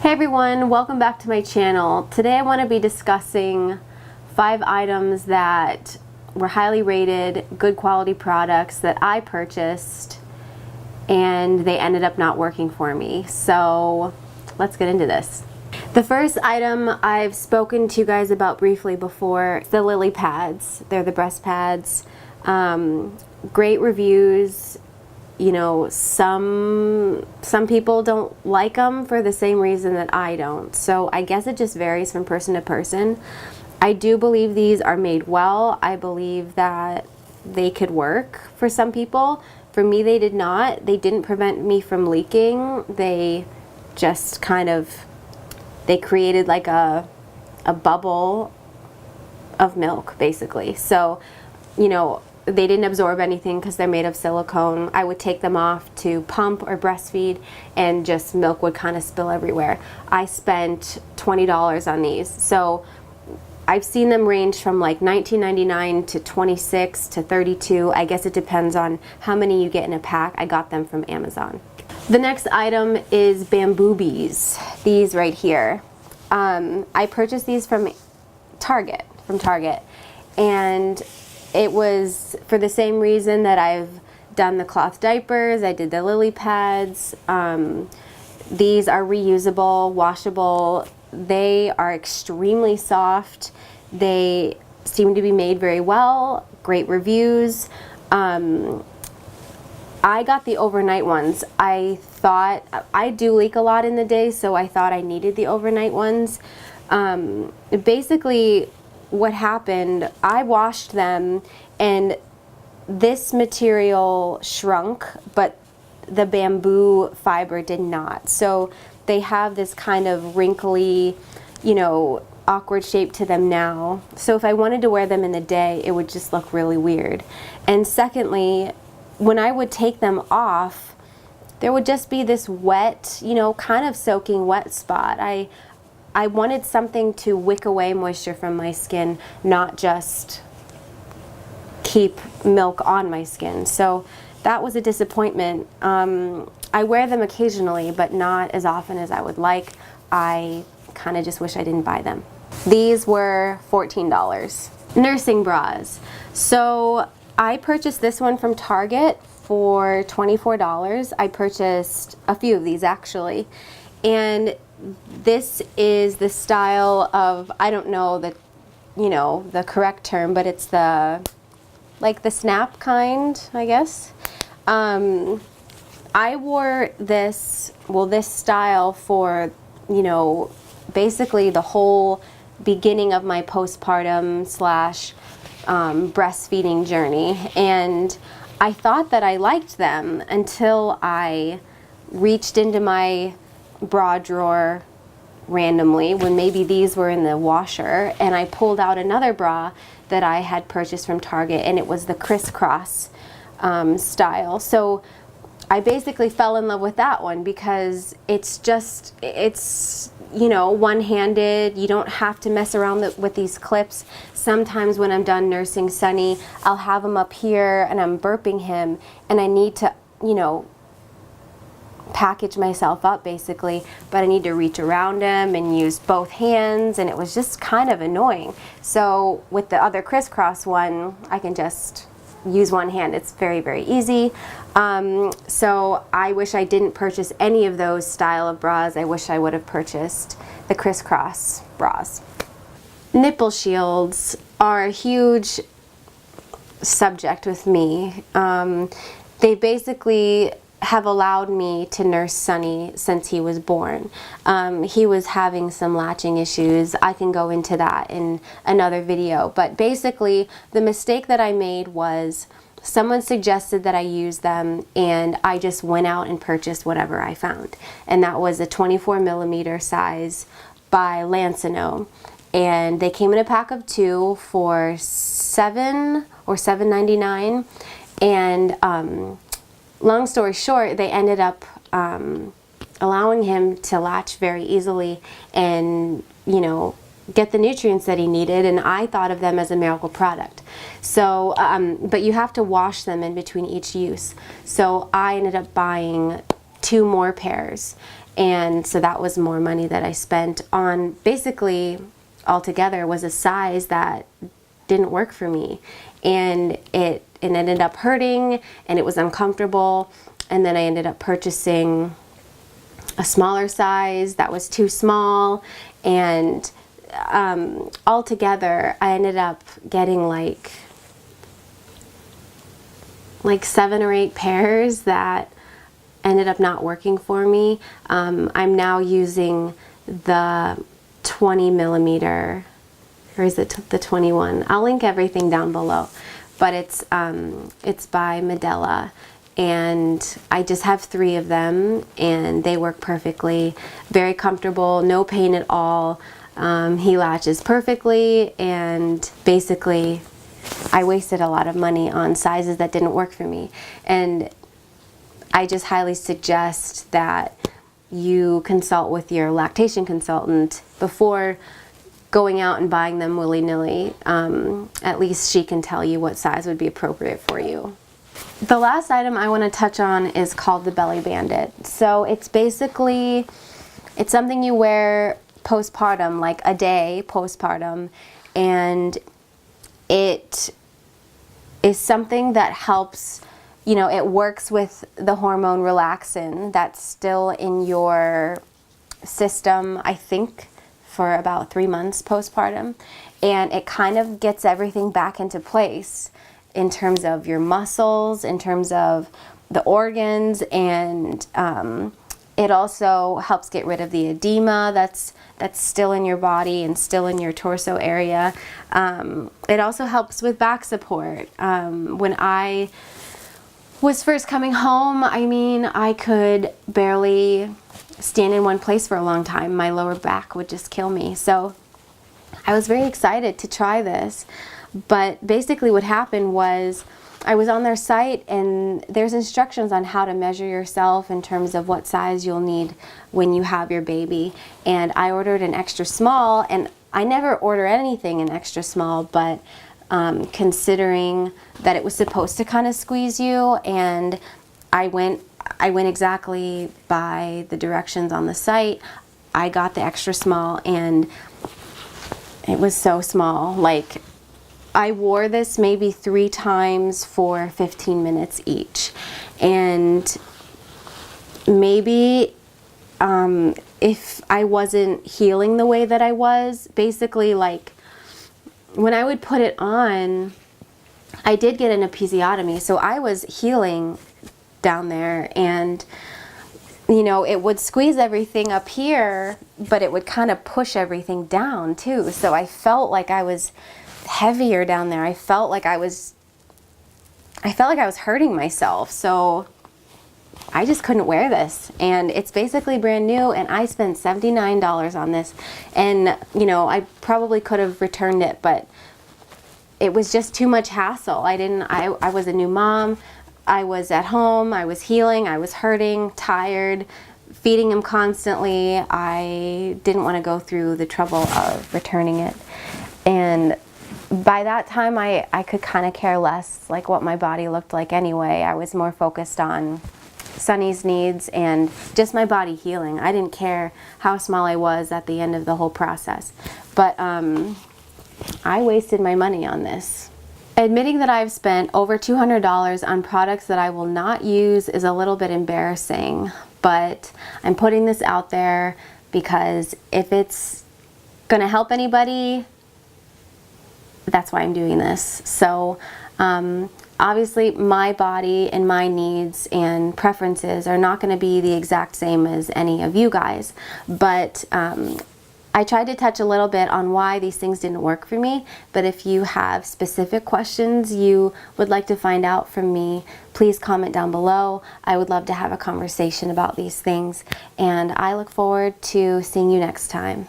Hey everyone, welcome back to my channel. Today I want to be discussing 5 items that were highly rated, good quality products that I purchased and they ended up not working for me. So let's get into this. The first item I've spoken to you guys about briefly before, the LilyPadz. They're the breast pads. Great reviews. You know, some people don't like them for the same reason that I don't. So I guess it just varies from person to person. I do believe these are made well. I believe that they could work for some people. For me, they did not. They didn't prevent me from leaking. They just kind of, they created like a bubble of milk, basically. So, you know, they didn't absorb anything because they're made of silicone. I would take them off to pump or breastfeed and just milk would kind of spill everywhere. I spent $20 on these. So I've seen them range from like $19.99 to $26 to $32. I guess it depends on how many you get in a pack. I got them from Amazon. The next item is Bamboobies. These right here. I purchased these from Target. And it was for the same reason that I've done the cloth diapers, I did the LilyPadz. These are reusable, washable. They are extremely soft. They seem to be made very well, great reviews. I got the overnight ones. I thought, I do leak a lot in the day, so I thought I needed the overnight ones. Basically, what happened, I washed them and this material shrunk, but the bamboo fiber did not. So they have this kind of wrinkly, you know, awkward shape to them now. So if I wanted to wear them in the day, it would just look really weird. And secondly, when I would take them off, there would just be this wet, you know, kind of soaking wet spot. I wanted something to wick away moisture from my skin, not just keep milk on my skin. So that was a disappointment. I wear them occasionally, but not as often as I would like. I kind of just wish I didn't buy them. These were $14. Nursing bras. So I purchased this one from Target for $24. I purchased a few of these actually. And this is the style of, I don't know the, you know, the correct term, but it's the, like the snap kind, I guess. I wore this, well, this style for, you know, basically the whole beginning of my postpartum slash breastfeeding journey. And I thought that I liked them until I reached into my bra drawer randomly when maybe these were in the washer, and I pulled out another bra that I had purchased from Target, and it was the Crisscross style. So I basically fell in love with that one because it's just, it's, you know, one-handed. You don't have to mess around with these clips. Sometimes when I'm done nursing Sonny, I'll have him up here and I'm burping him and I need to, you know, package myself up basically, but I need to reach around him and use both hands, and it was just kind of annoying. So with the other Crisscross one, I can just use one hand. It's very, very easy. So I wish I didn't purchase any of those style of bras. I wish I would have purchased the Crisscross bras. Nipple shields are a huge subject with me. They basically have allowed me to nurse Sonny since he was born. He was having some latching issues. I can go into that in another video, but basically the mistake that I made was someone suggested that I use them and I just went out and purchased whatever I found, and that was a 24mm size by Lancino, and they came in a pack of 2 for $7 or $7.99, and long story short, they ended up allowing him to latch very easily and, you know, get the nutrients that he needed, and I thought of them as a miracle product. So, but you have to wash them in between each use. So I ended up buying 2 more pairs, And so that was more money that I spent on, basically altogether was a size that didn't work for me. And it ended up hurting, and it was uncomfortable. And then I ended up purchasing a smaller size that was too small, and altogether I ended up getting like 7 or 8 pairs that ended up not working for me. I'm now using the 20 millimeter, or is it the 21? I'll link everything down below, but it's by Medela, and I just have 3 of them, and they work perfectly. Very comfortable, no pain at all. He latches perfectly, and basically I wasted a lot of money on sizes that didn't work for me. And I just highly suggest that you consult with your lactation consultant before going out and buying them willy-nilly. At least she can tell you what size would be appropriate for you. The last item I want to touch on is called the Belly Bandit. So it's basically, it's something you wear postpartum, like a day postpartum, and it is something that helps, you know, it works with the hormone relaxin that's still in your system, I think, for about 3 months postpartum, and it kind of gets everything back into place in terms of your muscles, in terms of the organs, and it also helps get rid of the edema that's still in your body and still in your torso area. It also helps with back support. When I was first coming home, I mean, I could barely stand in one place for a long time. My lower back would just kill me. So I was very excited to try this. But basically what happened was I was on their site, and there's instructions on how to measure yourself in terms of what size you'll need when you have your baby. And I ordered an extra small, and I never order anything in extra small, but considering that it was supposed to kind of squeeze you, and I went exactly by the directions on the site, I got the extra small, and it was so small. Like, I wore this maybe 3 times for 15 minutes each. And maybe if I wasn't healing the way that I was, basically, like, when I would put it on, I did get an episiotomy, so I was healing down there, and you know, it would squeeze everything up here, but it would kind of push everything down too. So I felt like I was heavier down there. I felt like I was hurting myself. So I just couldn't wear this, and it's basically brand new, and I spent $79 on this. And you know, I probably could have returned it, but it was just too much hassle. I was a new mom. I was at home. I was healing. I was hurting, tired, feeding him constantly. I didn't want to go through the trouble of returning it. And by that time, I could kind of care less like what my body looked like anyway. I was more focused on Sonny's needs and just my body healing. I didn't care how small I was at the end of the whole process. But I wasted my money on this. Admitting that I've spent over $200 on products that I will not use is a little bit embarrassing, but I'm putting this out there because if it's going to help anybody, that's why I'm doing this. So obviously my body and my needs and preferences are not going to be the exact same as any of you guys, but I tried to touch a little bit on why these things didn't work for me. But if you have specific questions you would like to find out from me, please comment down below. I would love to have a conversation about these things, and I look forward to seeing you next time.